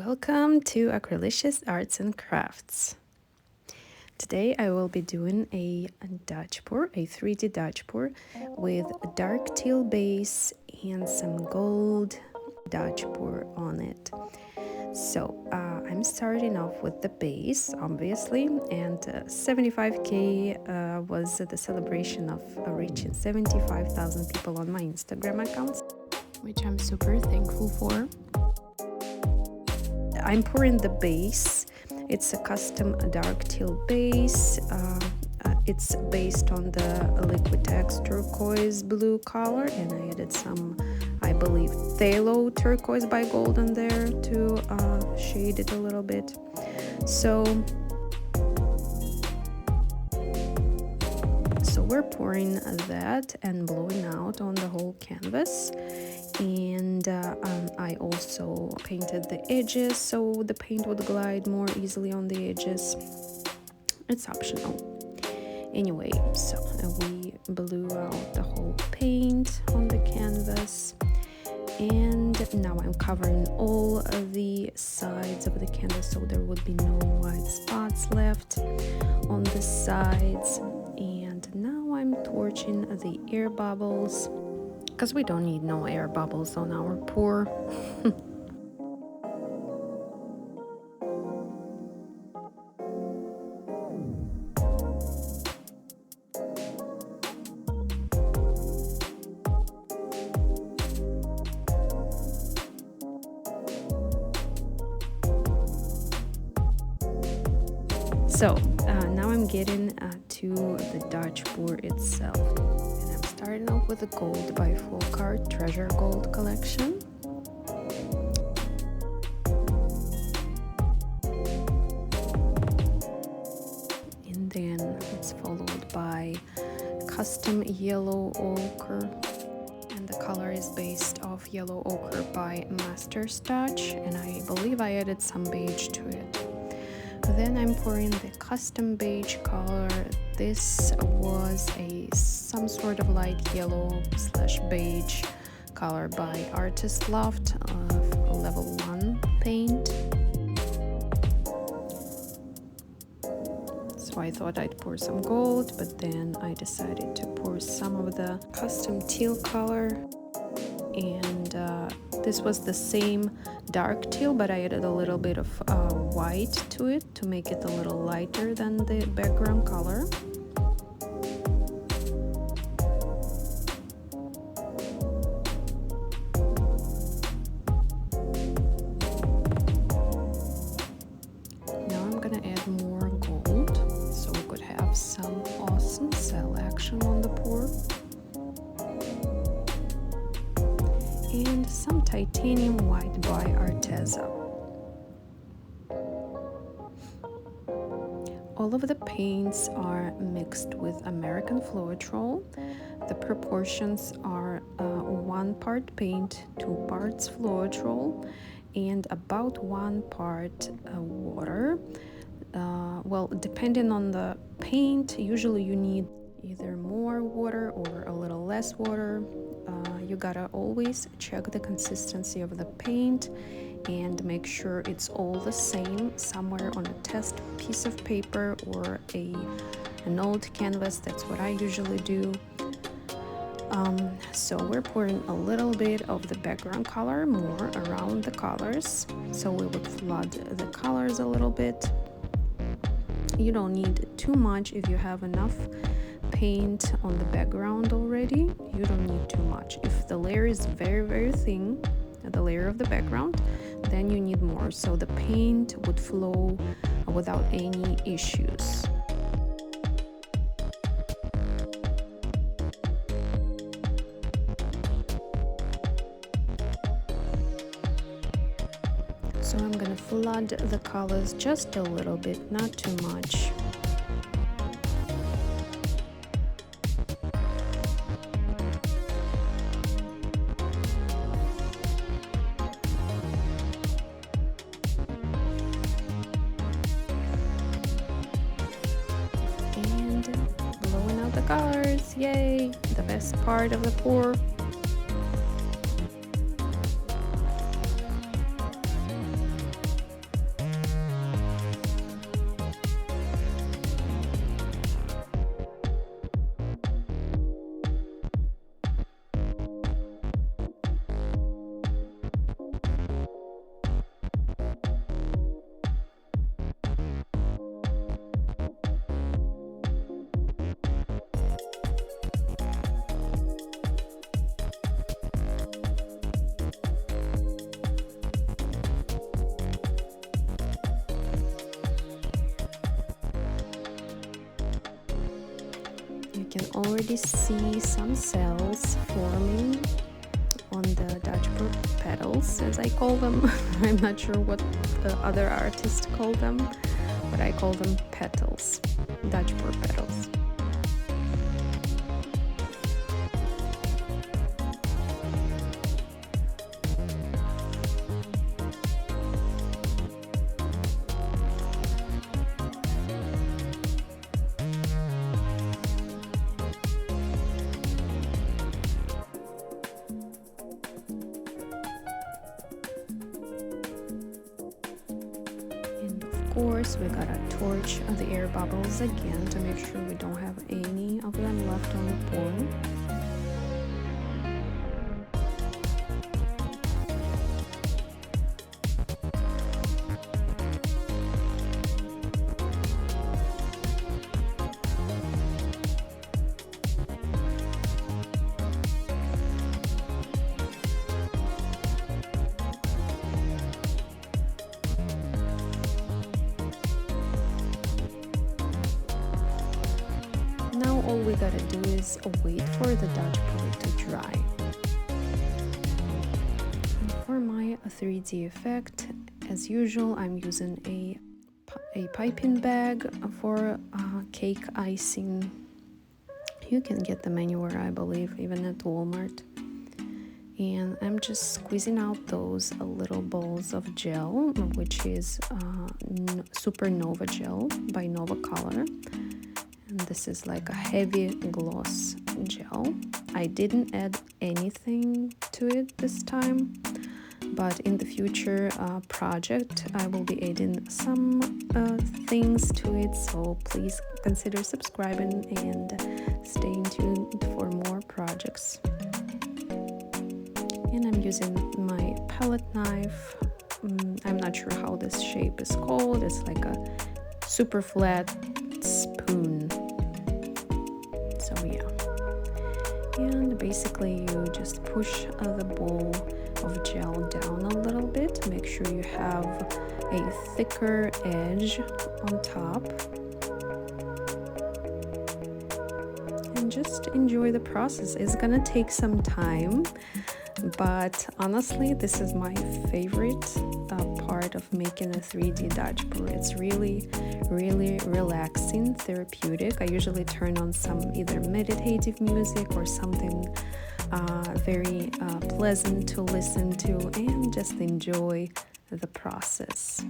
Welcome to Acrylicious Arts and Crafts. Today I will be doing a Dutch pour, a 3D Dutch pour with a dark teal base and some gold Dutch pour on it. So I'm starting off with the base, obviously, and 75k was the celebration of reaching 75,000 people on my Instagram accounts, which I'm super thankful for. I'm pouring the base. It's a custom dark teal base. It's based on the Liquid X turquoise blue color, and I added some, I believe, phthalo turquoise by gold in there to shade it a little bit. So we're pouring that and blowing out on the whole canvas. And I also painted the edges so the paint would glide more easily on the edges. It's optional. Anyway, so we blew out the whole paint on the canvas, and now I'm covering all of the sides of the canvas so there would be no white spots left on the sides. And now I'm torching the air bubbles, because we don't need no air bubbles on our pour. So now I'm getting to the Dutch pour itself. And I'm starting off with the gold by FolkArt Treasure Gold collection. And then it's followed by custom yellow ochre. And the color is based off yellow ochre by Master's Touch. And I believe I added some beige to it. Then I'm pouring the custom beige color. This was some sort of light yellow / beige color by Artist Loft level 1 paint. So I thought I'd pour some gold, but then I decided to pour some of the custom teal color. And this was the same dark teal, but I added a little bit of white to it to make it a little lighter than the background color. Now I'm gonna add more gold so we could have some awesome cell action on the pour. And some titanium white by Arteza. All of the paints are mixed with American Floetrol. The proportions are 1 part paint, 2 parts Floetrol, and about 1 part water. Well, depending on the paint, usually you need either more water or a little less water. You gotta always check the consistency of the paint and make sure it's all the same somewhere on a test piece of paper or an old canvas. That's what I usually do. So we're pouring a little bit of the background color more around the colors, so we would flood the colors a little bit. You don't need too much if you have enough paint on the background already. You don't need too much. If the layer is very, very thin, the layer of the background, then you need more, so the paint would flow without any issues. So I'm gonna flood the colors just a little bit, not too much. Blowing out the colors, yay! The best part of the pour. can already see some cells forming on the Dutch petals, as I call them. I'm not sure what the other artists call them, but I call them petals, Dutch petals. Of course, we gotta torch the air bubbles again to make sure we don't have any of them left on the bowl. Now all we gotta do is wait for the Dutch pour to dry. And for my 3D effect, as usual, I'm using a piping bag for cake icing. You can get them anywhere, I believe, even at Walmart. And I'm just squeezing out those little balls of gel, which is Supernova gel by Nova Color. And this is like a heavy gloss gel. I didn't add anything to it this time, but in the future project I will be adding some things to it, so please consider subscribing and staying tuned for more projects. And I'm using my palette knife. I'm not sure how this shape is called. It's like a super flat spoon. So yeah, and basically you just push the ball of gel down a little bit. Make sure you have a thicker edge on top, and just enjoy the process. It's gonna take some time, but honestly this is my favorite part of making a 3D Dutch pour. It's really relaxing, therapeutic. I usually turn on some either meditative music or something very pleasant to listen to, and just enjoy the process.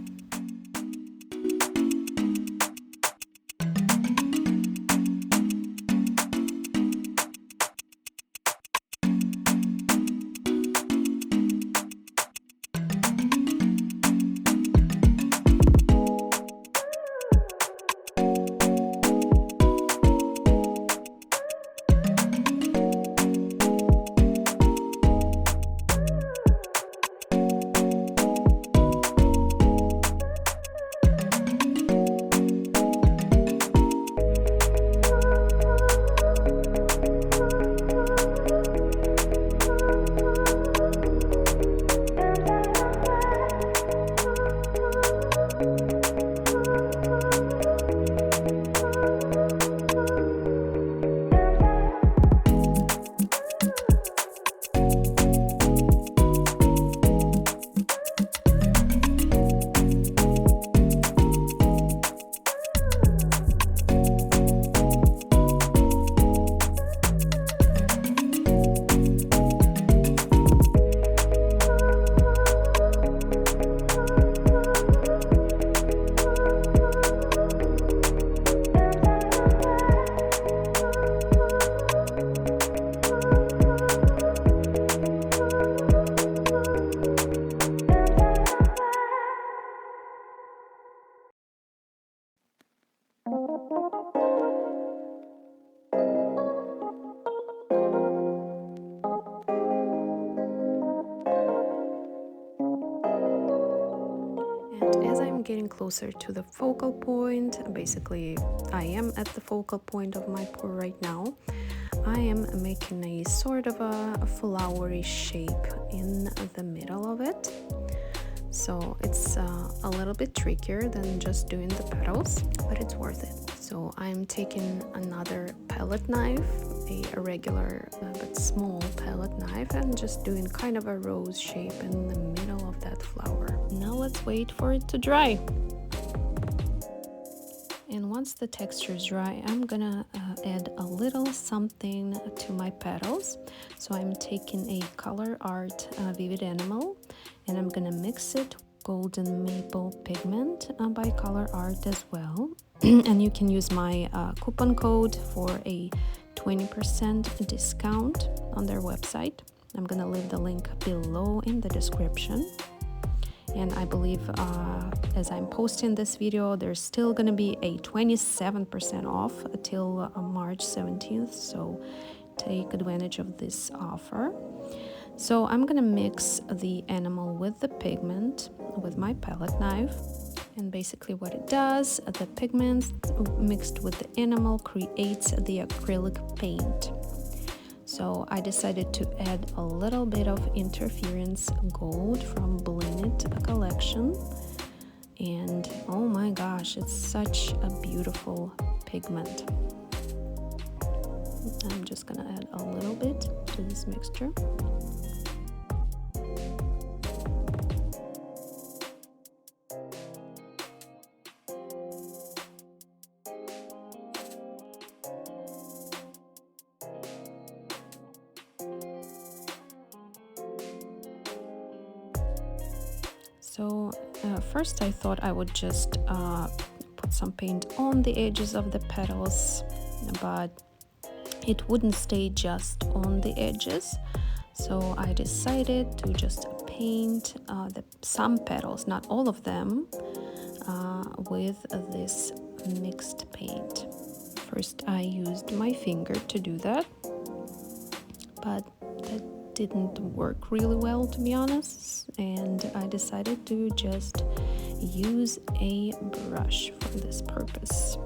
Getting closer to the focal point. Basically, I am at the focal point of my pour right now. I am making a sort of a flowery shape in the middle of it. So it's a little bit trickier than just doing the petals, but it's worth it. So I'm taking another palette knife, a regular but small palette knife, and just doing kind of a rose shape in the middle of that flower. Now let's wait for it to dry. And once the texture is dry, I'm gonna add a little something to my petals. So I'm taking a FolkArt Vivid Enamel, and I'm gonna mix it with golden maple pigment by FolkArt as well. And you can use my coupon code for a 20% discount on their website. I'm gonna leave the link below in the description. And I believe as I'm posting this video, there's still gonna be a 27% off till March 17th, so take advantage of this offer. So I'm gonna mix the enamel with the pigment with my palette knife, and basically what it does, the pigment mixed with the enamel creates the acrylic paint. So I decided to add a little bit of interference gold from Bling collection, and oh my gosh, it's such a beautiful pigment. I'm just gonna add a little bit to this mixture. So first I thought I would just put some paint on the edges of the petals, but it wouldn't stay just on the edges. So I decided to just paint some petals, not all of them, with this mixed paint. First I used my finger to do that, but that didn't work really well, to be honest, and I decided to just use a brush for this purpose.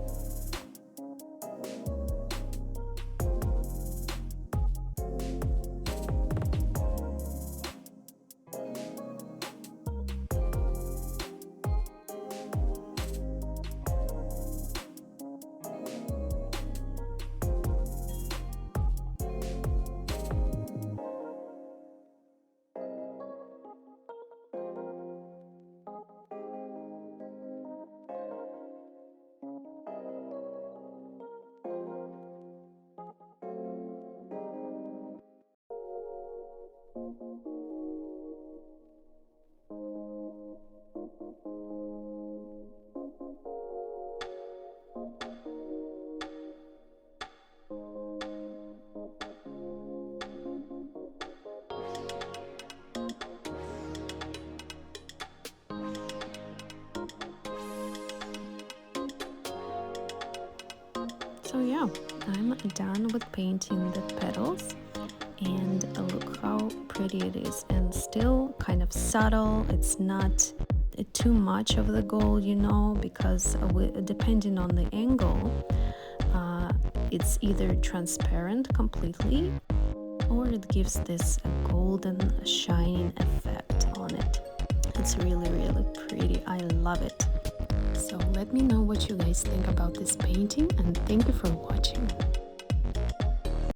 So yeah, I'm done with painting the petals, and look how pretty it is, and still kind of subtle. It's not too much of the gold, you know, because depending on the angle, it's either transparent completely or it gives this golden shining effect on it. It's really, really pretty. I love it. So let me know what you guys think about this painting, and thank you for watching.